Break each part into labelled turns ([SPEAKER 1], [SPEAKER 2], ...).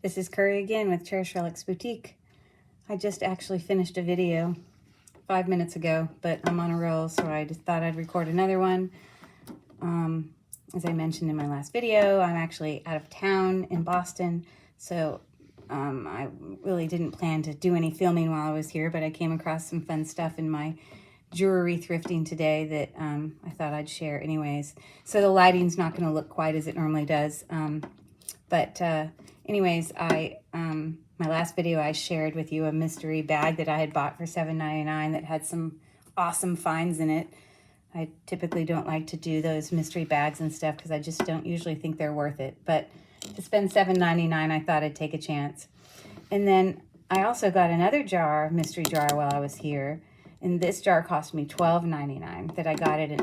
[SPEAKER 1] This is Curry again with Cherished Relics Boutique. I just actually finished a video 5 minutes ago, but I'm on a roll, so I just thought I'd record another one. As I mentioned in my last video, I'm actually out of town in Boston, so I really didn't plan to do any filming while I was here, but I came across some fun stuff in my jewelry thrifting today that I thought I'd share anyways. So the lighting's not going to look quite as it normally does. Anyways, my last video I shared with you a mystery bag that I had bought for $7.99 that had some awesome finds in it. I typically don't like to do those mystery bags and stuff because I just don't usually think they're worth it. But to spend $7.99, I thought I'd take a chance. And then I also got another jar, mystery jar, while I was here. And this jar cost me $12.99 that I got it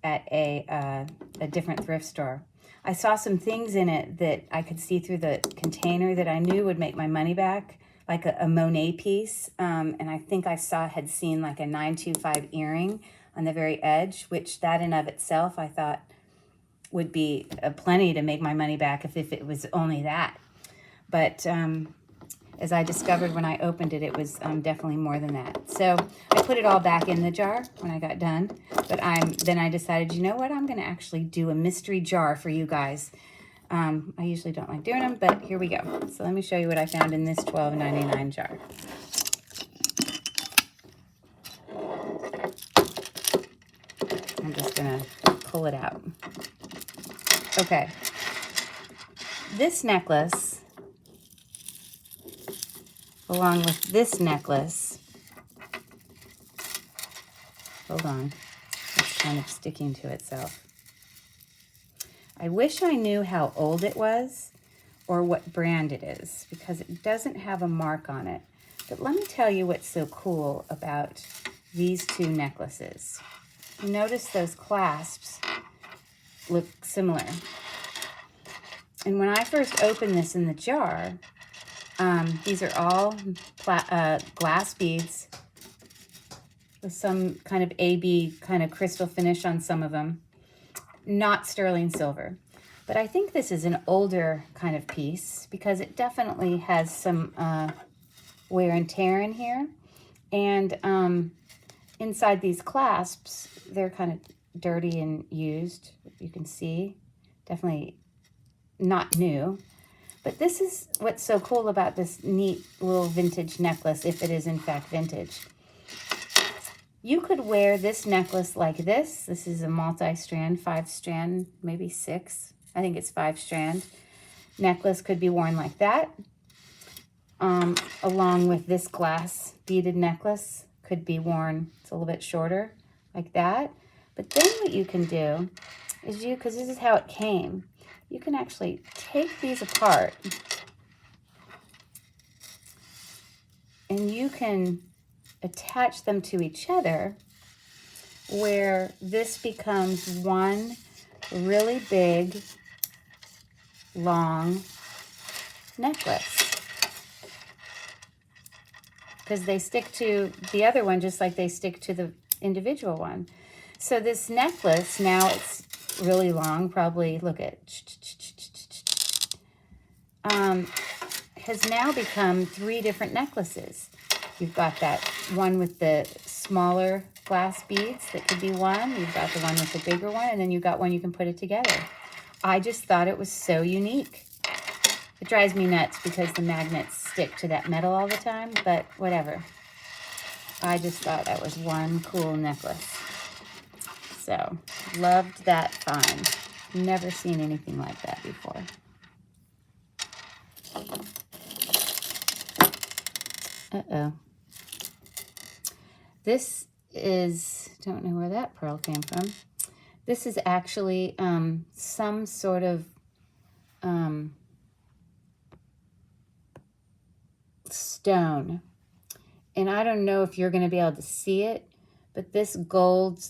[SPEAKER 1] at a different thrift store. I saw some things in it that I could see through the container that I knew would make my money back, like a Monet piece. And I think I had seen like a 925 earring on the very edge, which that in of itself I thought would be plenty to make my money back if it was only that. But as I discovered when I opened it, it was definitely more than that. So I put it all back in the jar when I got done. But then I decided, you know what? I'm going to actually do a mystery jar for you guys. I usually don't like doing them, but here we go. So let me show you what I found in this $12.99 jar. I'm just going to pull it out. Okay. This necklace, along with this necklace, hold on, it's kind of sticking to itself. I wish I knew how old it was or what brand it is because it doesn't have a mark on it. But let me tell you what's so cool about these two necklaces. You notice those clasps look similar. And when I first opened this in the jar, these are all glass beads with some kind of AB kind of crystal finish on some of them. Not sterling silver. But I think this is an older kind of piece because it definitely has some wear and tear in here. And inside these clasps, they're kind of dirty and used. You can see. Definitely not new. But this is what's so cool about this neat little vintage necklace, if it is in fact vintage. You could wear this necklace like this. This is a multi-strand, 5-strand, maybe 6. I think it's 5-strand. Necklace could be worn like that. Along with this glass beaded necklace could be worn, it's a little bit shorter, like that. But then what you can do is because this is how it came, you can actually take these apart and you can attach them to each other where this becomes one really big, long necklace. Because they stick to the other one just like they stick to the individual one. So this necklace, now it's really long, probably, look at, has now become 3 different necklaces. You've got that one with the smaller glass beads that could be one. You've got the one with the bigger one, and then you've got one you can put it together. I just thought it was so unique. It drives me nuts because the magnets stick to that metal all the time, but whatever. I just thought that was one cool necklace. So, loved that find. Never seen anything like that before. Uh-oh. This is, don't know where that pearl came from. This is actually some sort of stone. And I don't know if you're going to be able to see it, but this gold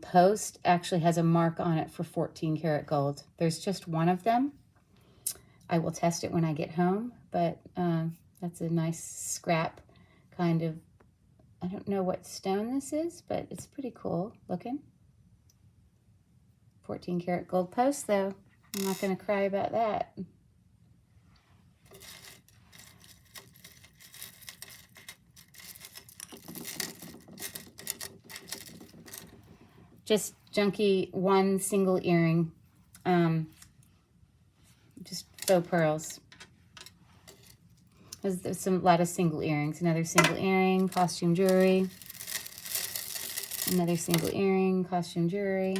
[SPEAKER 1] post actually has a mark on it for 14 karat gold. There's just one of them. I will test it when I get home, but that's a nice scrap kind of, I don't know what stone this is, but it's pretty cool looking. 14 karat gold post though. I'm not going to cry about that. just junky one single earring. Just faux pearls. There's a lot of single earrings. Another single earring, costume jewelry. Another single earring, costume jewelry.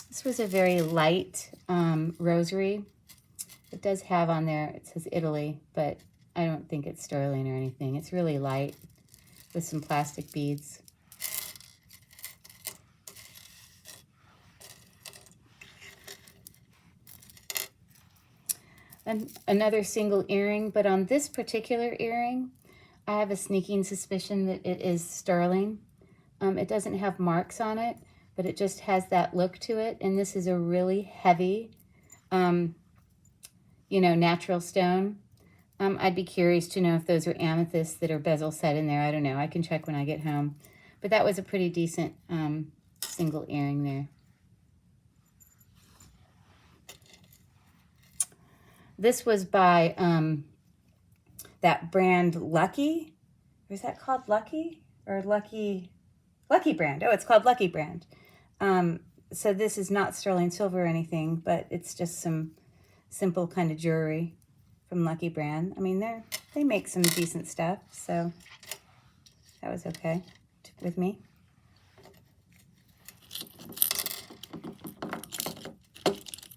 [SPEAKER 1] This was a very light rosary. It does have on there, it says Italy, but I don't think it's sterling or anything. It's really light with some plastic beads. And another single earring, but on this particular earring, I have a sneaking suspicion that it is sterling. It doesn't have marks on it, but it just has that look to it. And this is a really heavy, you know, natural stone. I'd be curious to know if those are amethysts that are bezel set in there. I don't know. I can check when I get home. But that was a pretty decent single earring there. This was by that brand Lucky. Or is that called Lucky? Or Lucky Brand. Oh, it's called Lucky Brand. So this is not sterling silver or anything, but it's just some simple kind of jewelry from Lucky Brand. I mean, they make some decent stuff, so that was okay with me.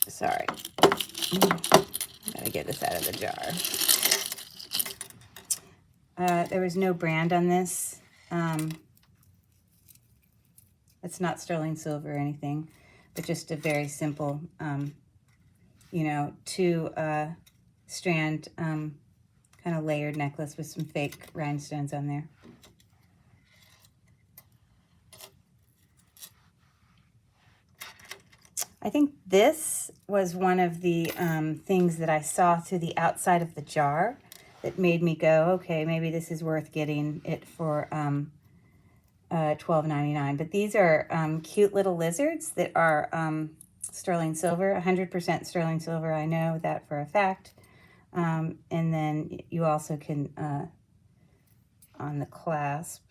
[SPEAKER 1] Sorry. Gotta get this out of the jar. There was no brand on this. It's not sterling silver or anything, but just a very simple, you know, two-strand kind of layered necklace with some fake rhinestones on there. I think this was one of the things that I saw through the outside of the jar that made me go, okay, maybe this is worth getting it for $12.99. But these are cute little lizards that are sterling silver, 100% sterling silver. I know that for a fact. And then you also can, on the clasp,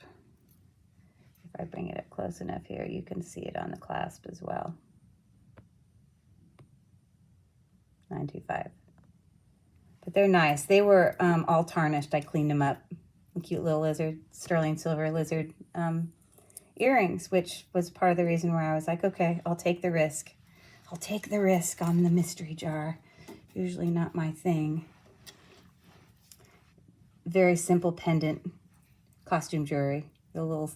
[SPEAKER 1] if I bring it up close enough here, you can see it on the clasp as well. 925. But they're nice. They were all tarnished. I cleaned them up. Cute little lizard, sterling silver lizard earrings, which was part of the reason where I was like, okay, I'll take the risk. I'll take the risk on the mystery jar. Usually not my thing. Very simple pendant, costume jewelry. The little,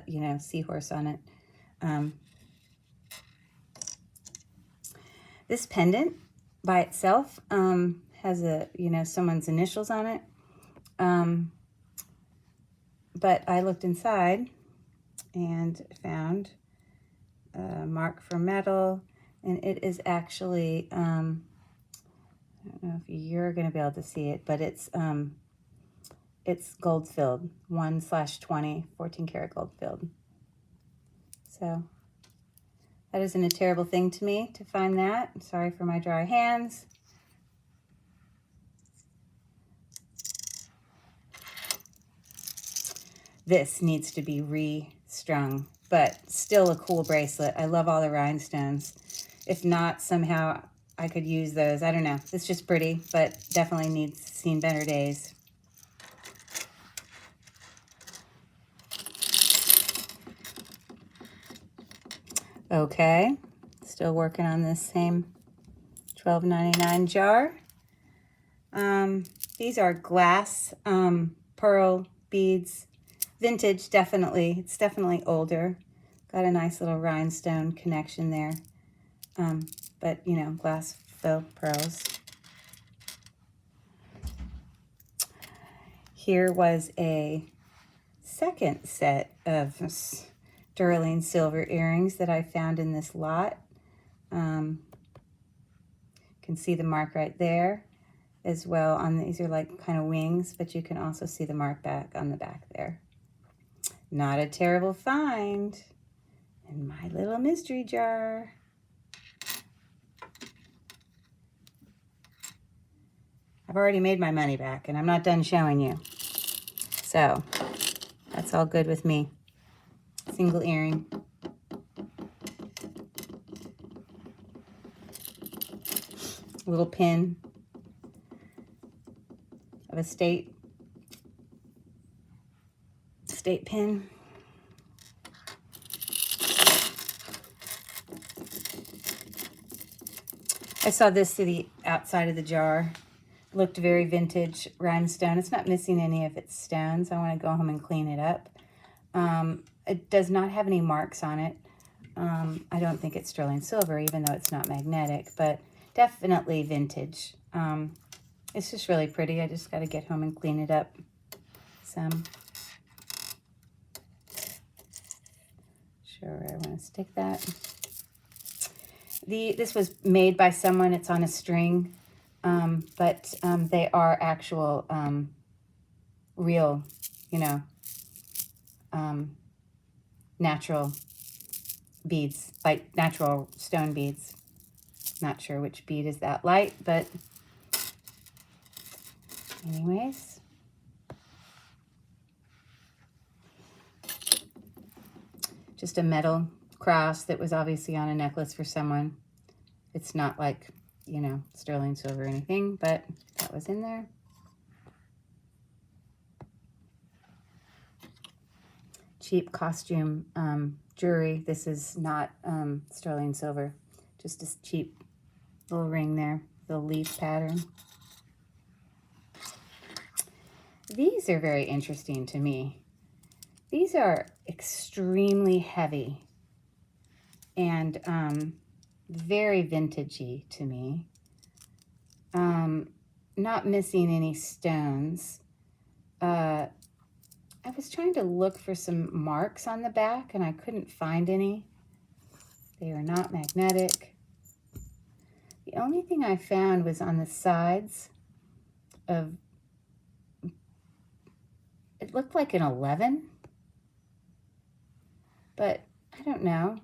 [SPEAKER 1] you know, seahorse on it. This pendant by itself has a, you know, someone's initials on it. But I looked inside and found a mark for metal, and it is actually, I don't know if you're going to be able to see it, but it's gold filled, 1/20, 14 karat gold filled. So that isn't a terrible thing to me to find that. I'm sorry for my dry hands. This needs to be restrung, but still a cool bracelet. I love all the rhinestones. If not, somehow I could use those. I don't know. It's just pretty, but definitely needs seen better days. Okay, still working on this same $12.99 jar. These are glass pearl beads. Vintage, definitely. It's definitely older. Got a nice little rhinestone connection there. But, you know, glass faux pearls. Here was a second set of sterling silver earrings that I found in this lot. You can see the mark right there as well. On these are like kind of wings, but you can also see the mark back on the back there. Not a terrible find in my little mystery jar. I've already made my money back, and I'm not done showing you. So that's all good with me. single earring. A little pin of a state pin. I saw this to the outside of the jar. Looked very vintage rhinestone. It's not missing any of its stones. I want to go home and clean it up. It does not have any marks on it. I don't think it's sterling silver, even though it's not magnetic, but definitely vintage. It's just really pretty. I just got to get home and clean it up some. Sure, where I want to stick that. This was made by someone. It's on a string, but they are actual real, you know, natural beads, like natural stone beads. Not sure which bead is that light, but anyways. Just a metal cross that was obviously on a necklace for someone. It's not like, you know, sterling silver or anything, but that was in there. Cheap costume jewelry. This is not sterling silver, just a cheap little ring there, little leaf pattern. These are very interesting to me. These are extremely heavy and very vintagey to me. Not missing any stones. I was trying to look for some marks on the back and I couldn't find any. They are not magnetic. The only thing I found was on the sides of, it looked like an 11, but I don't know.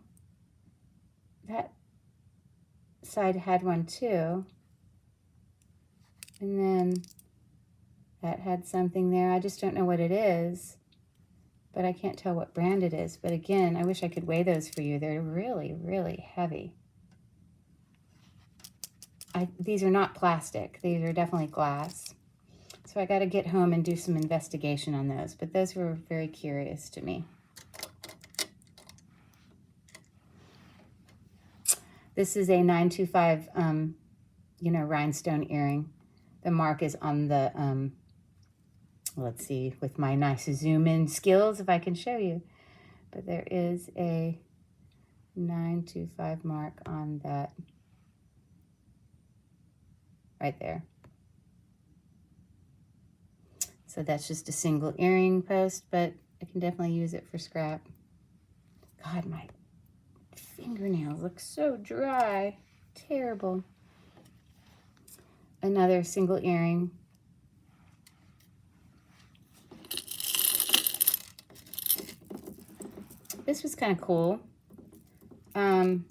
[SPEAKER 1] That side had one too. And then that had something there. I just don't know what it is, but I can't tell what brand it is. But again, I wish I could weigh those for you. They're really, really heavy. These are not plastic. These are definitely glass. So I got to get home and do some investigation on those. But those were very curious to me. This is a 925, you know, rhinestone earring. The mark is on the, let's see, with my nice zoom in skills, if I can show you. But there is a 925 mark on that right there. So that's just a single earring post, but I can definitely use it for scrap. God, my fingernails look so dry. Terrible. Another single earring. This was kind of cool.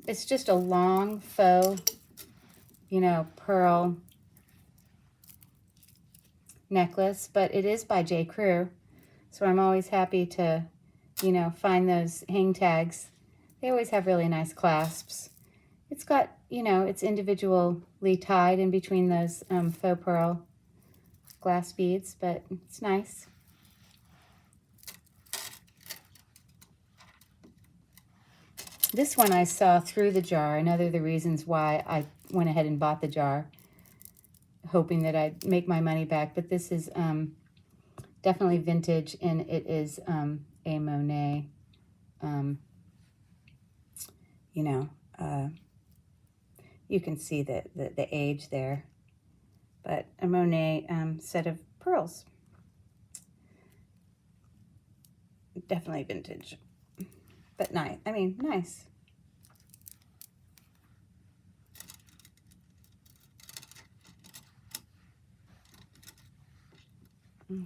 [SPEAKER 1] It's just a long faux, you know, pearl necklace, but it is by J. Crew. So I'm always happy to, you know, find those hang tags. They always have really nice clasps. It's got, you know, it's individually tied in between those faux pearl glass beads, but it's nice. This one I saw through the jar. Another of the reasons why I went ahead and bought the jar, hoping that I'd make my money back. But this is definitely vintage, and it is a Monet, you know, you can see the age there, but a Monet set of pearls. Definitely vintage, but nice. I mean, nice.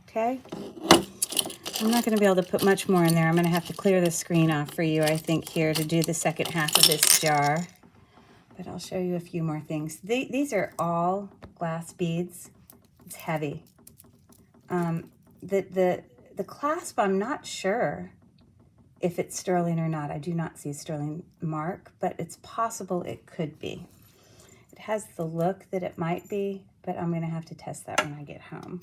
[SPEAKER 1] Okay. I'm not going to be able to put much more in there. I'm going to have to clear the screen off for you, I think, here to do the second half of this jar. But I'll show you a few more things. These are all glass beads. It's heavy. The clasp, I'm not sure if it's sterling or not. I do not see a sterling mark, but it's possible it could be. It has the look that it might be, but I'm going to have to test that when I get home.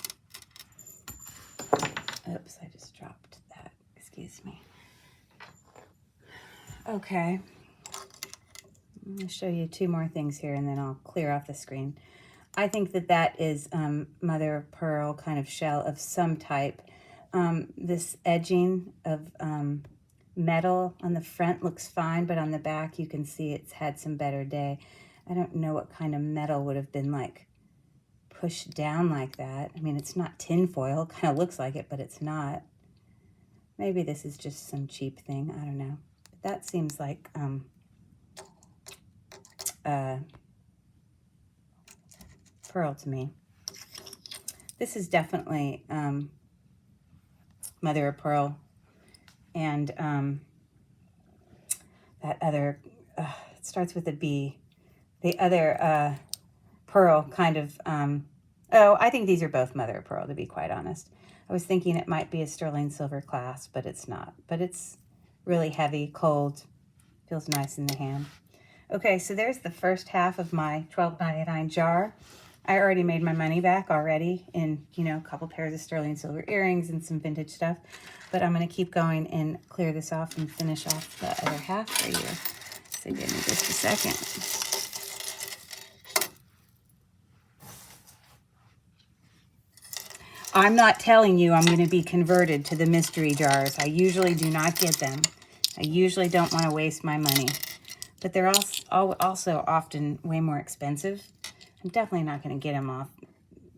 [SPEAKER 1] Oops, I just dropped that. Excuse me. Okay. I'm going to show you two more things here, and then I'll clear off the screen. I think that that is mother of pearl kind of shell of some type. This edging of metal on the front looks fine, but on the back you can see it's had some better day. I don't know what kind of metal would have been like pushed down like that. I mean, it's not tin foil. It kind of looks like it, but it's not. Maybe this is just some cheap thing. I don't know. But that seems like pearl to me. This is definitely mother of pearl, and that other it starts with a B. The other pearl kind of oh, I think these are both mother of pearl, to be quite honest. I was thinking it might be a sterling silver clasp, but it's not. But it's really heavy, cold, feels nice in the hand. Okay, so there's the first half of my $12.99 jar. I already made my money back already in, you know, a couple pairs of sterling silver earrings and some vintage stuff. But I'm going to keep going and clear this off and finish off the other half for you. So give me just a second. I'm not telling you I'm going to be converted to the mystery jars. I usually do not get them. I usually don't want to waste my money. But they're also often way more expensive. I'm definitely not going to get them off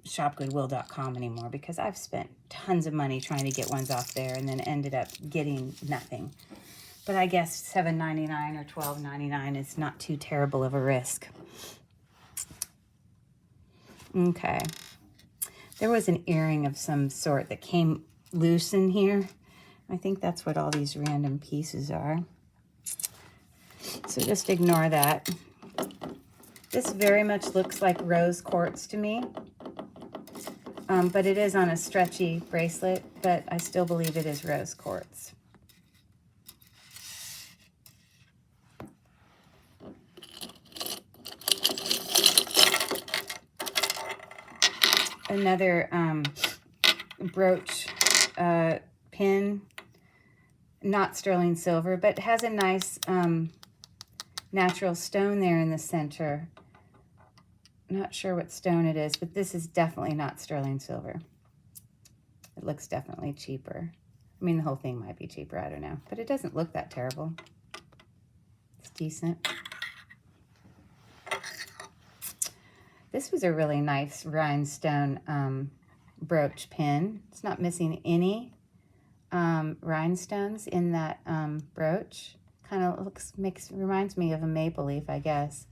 [SPEAKER 1] shopgoodwill.com anymore, because I've spent tons of money trying to get ones off there and then ended up getting nothing. But I guess $7.99 or $12.99 is not too terrible of a risk. Okay. There was an earring of some sort that came loose in here. I think that's what all these random pieces are. So just ignore that. This very much looks like rose quartz to me. But it is on a stretchy bracelet, but I still believe it is rose quartz. Another brooch pin, not sterling silver, but has a nice natural stone there in the center. Not sure what stone it is, but this is definitely not sterling silver. It looks definitely cheaper. I mean, the whole thing might be cheaper, I don't know. But it doesn't look that terrible. It's decent. This was a really nice rhinestone brooch pin. It's not missing any rhinestones in that brooch. Kind of reminds me of a maple leaf, I guess.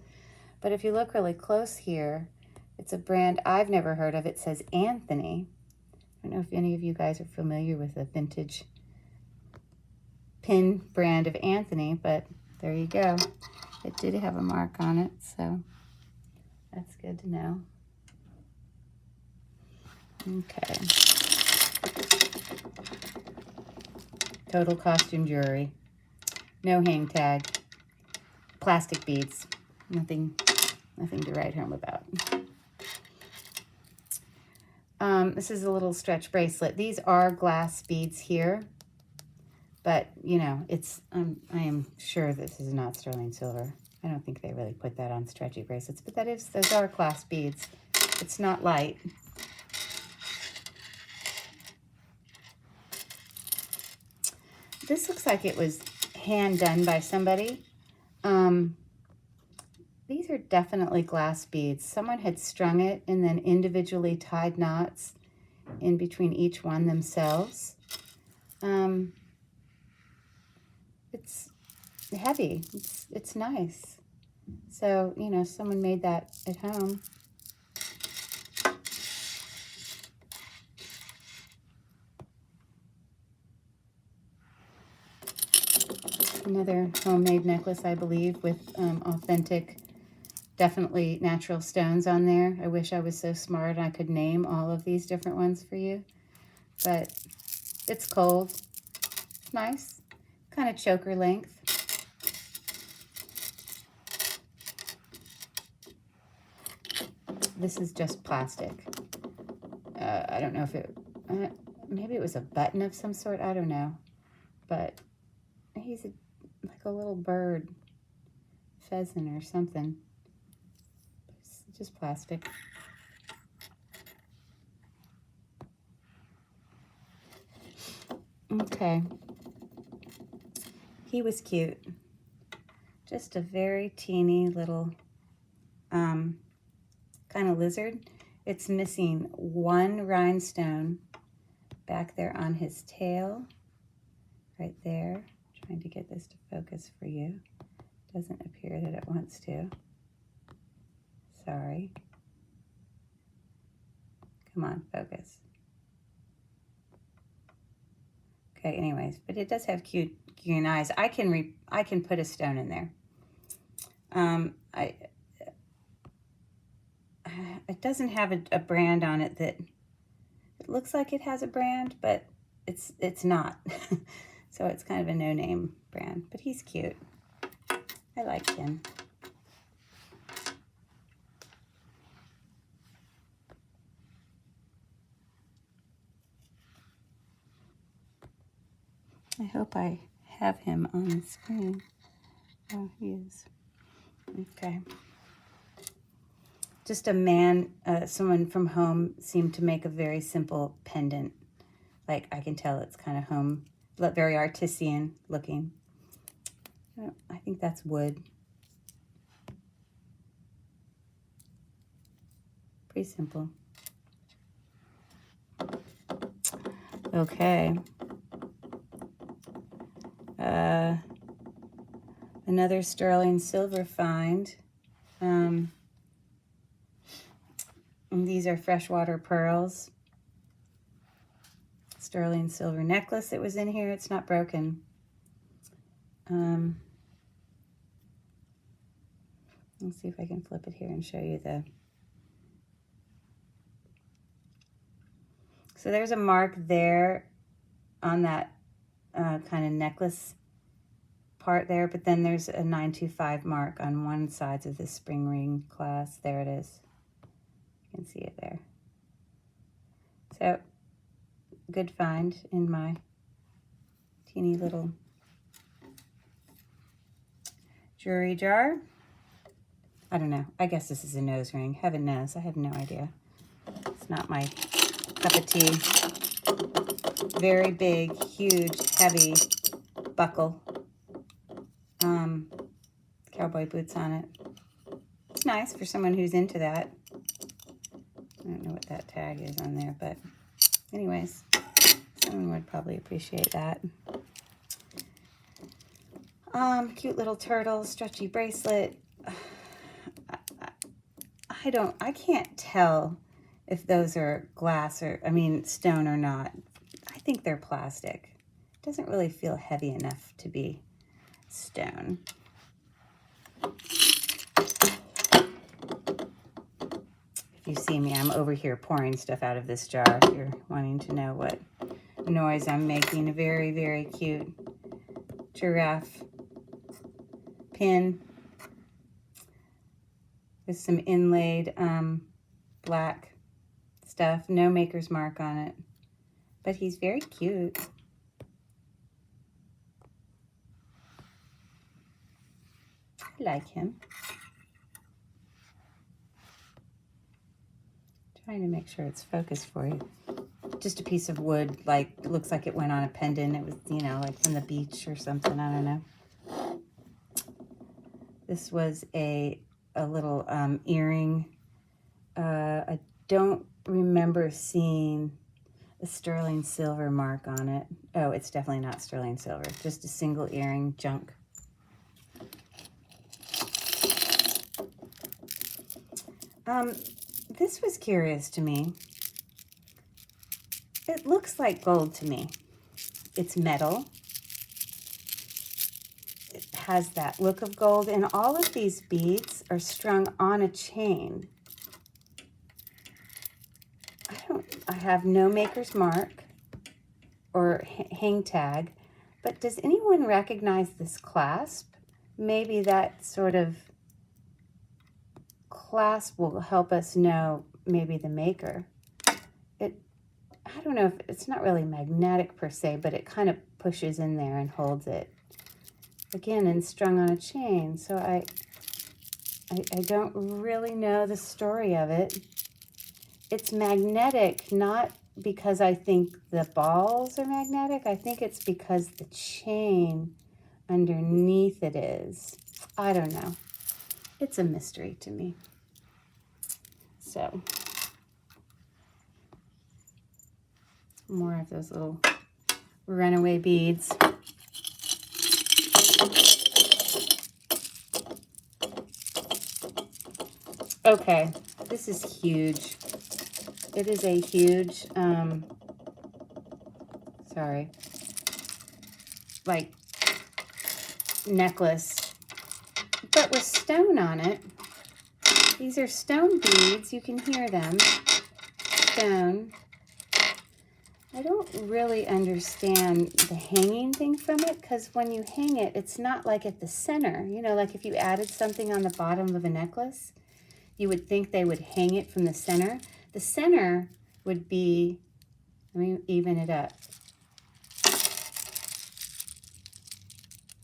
[SPEAKER 1] But if you look really close here, it's a brand I've never heard of. It says Anthony. I don't know if any of you guys are familiar with the vintage pin brand of Anthony, but there you go. It did have a mark on it, so that's good to know. Okay. Total costume jewelry. No hang tag. Plastic beads. Nothing to write home about. This is a little stretch bracelet. These are glass beads here, but you know, it's I am sure this is not sterling silver. I don't think they really put that on stretchy bracelets, but those are glass beads. It's not light. This looks like it was hand done by somebody. These are definitely glass beads. Someone had strung it and then individually tied knots in between each one themselves. It's heavy. It's nice. So, you know, someone made that at home. Another homemade necklace, I believe, with authentic, definitely natural stones on there. I wish I was so smart I could name all of these different ones for you. But it's cold. It's nice. kind of choker length. This is just plastic. I don't know if it, maybe it was a button of some sort. I don't know. But he's like a little bird, pheasant or something. It's just plastic. Okay. He was cute. Just a very teeny little kind of lizard. It's missing one rhinestone back there on his tail, right there. Trying to get this to focus for you. Doesn't appear that it wants to. Sorry. Come on, focus. Okay, anyways, but it does have cute green eyes. I can put a stone in there. It doesn't have a brand on it that it looks like it has a brand, but it's not. So it's kind of a no-name brand, but he's cute. I like him. I hope I have him on the screen. Oh, he is. Okay. Just a man, someone from home seemed to make a very simple pendant. Like, I can tell it's kind of home, very artisan looking. I think that's wood. Pretty simple. Okay. Another sterling silver find. And these are freshwater pearls. Sterling silver necklace that was in here. It's not broken. Let's see if I can flip it here and show you the... So there's a mark there on that kind of necklace part there, but then there's a 925 mark on one side of the spring ring clasp. There it is. You can see it there. So, good find in my teeny little jewelry jar. I don't know. I guess this is a nose ring. Heaven knows. I have no idea. It's not my cup of tea. Very big, huge, heavy buckle. Cowboy boots on it. It's nice for someone who's into that. I don't know what that tag is on there, but anyways, someone would probably appreciate that. Cute little turtle, stretchy bracelet. I can't tell if those are glass or, stone or not. I think they're plastic. It doesn't really feel heavy enough to be stone. If you see me, I'm over here pouring stuff out of this jar if you're wanting to know what noise I'm making. A very, very cute giraffe pin with some inlaid black stuff. No maker's mark on it, but he's very cute. I like him. Trying to make sure it's focused for you. Just a piece of wood, like, it looks like it went on a pendant. It was, like from the beach or something. I don't know. This was a little earring. I don't remember seeing a sterling silver mark on it. Oh, it's definitely not sterling silver. Just a single earring, junk. This was curious to me. It looks like gold to me. It's metal. It has that look of gold, and all of these beads are strung on a chain. I have no maker's mark or hang tag, But does anyone recognize this clasp? Maybe that sort of clasp will help us know maybe the maker. I don't know if it's not really magnetic per se, but it kind of pushes in there and holds it. Again, and strung on a chain. So I don't really know the story of it. It's magnetic, not because I think the balls are magnetic. I think it's because the chain underneath it is. I don't know. It's a mystery to me. So, more of those little runaway beads. Okay, this is huge. It is a huge, like necklace, but with stone on it. These are stone beads. You can hear them. Stone. I don't really understand the hanging thing from it, because when you hang it, it's not like at the center. You know, like if you added something on the bottom of a necklace, you would think they would hang it from the center. The center would be, let me even it up.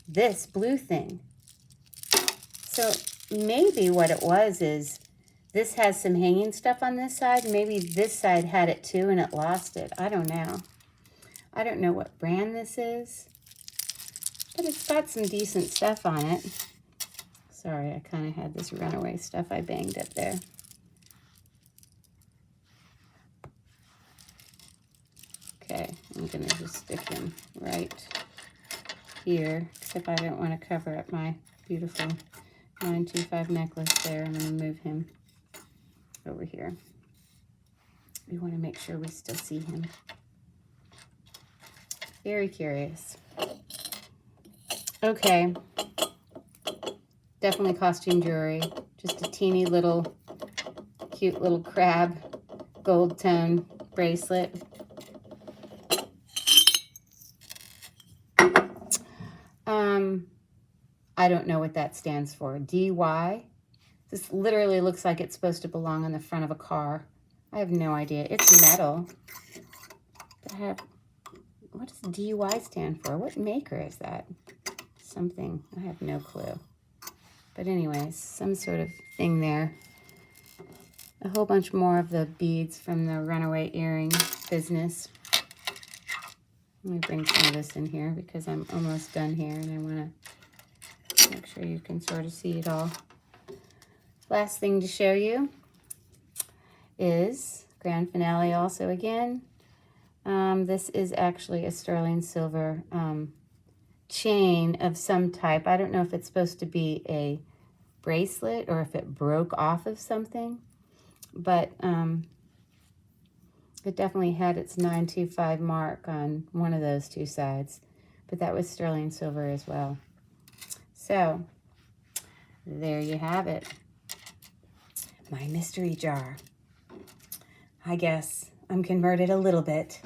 [SPEAKER 1] This blue thing. So maybe what it was is this has some hanging stuff on this side. Maybe this side had it too and it lost it. I don't know. I don't know what brand this is, but it's got some decent stuff on it. Sorry, I kind of had this runaway stuff I banged up there. Okay, I'm going to just stick him right here, except I don't want to cover up my beautiful 925 necklace there. I'm going to move him over here. We want to make sure we still see him. Very curious. Okay. Definitely costume jewelry. Just a teeny little, cute little crab gold tone bracelet. I don't know what that stands for. DY? This literally looks like it's supposed to belong on the front of a car. I have no idea. It's metal. What does DY stand for? What maker is that? Something. I have no clue. But anyways, some sort of thing there. A whole bunch more of the beads from the runaway earring business. Let me bring some of this in here because I'm almost done here and I want to make sure you can sort of see it all. Last thing to show you is grand finale also again. This is actually a sterling silver chain of some type. I don't know if it's supposed to be a bracelet or if it broke off of something, but it definitely had its 925 mark on one of those two sides, but that was sterling silver as well. So there you have it. My mystery jar. I guess I'm converted a little bit.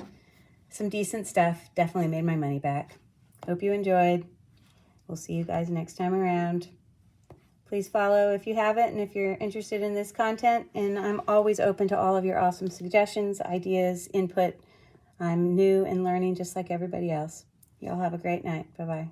[SPEAKER 1] Some decent stuff. Definitely made my money back. Hope you enjoyed. We'll see you guys next time around. Please follow if you haven't and if you're interested in this content. And I'm always open to all of your awesome suggestions, ideas, input. I'm new and learning just like everybody else. Y'all have a great night. Bye-bye.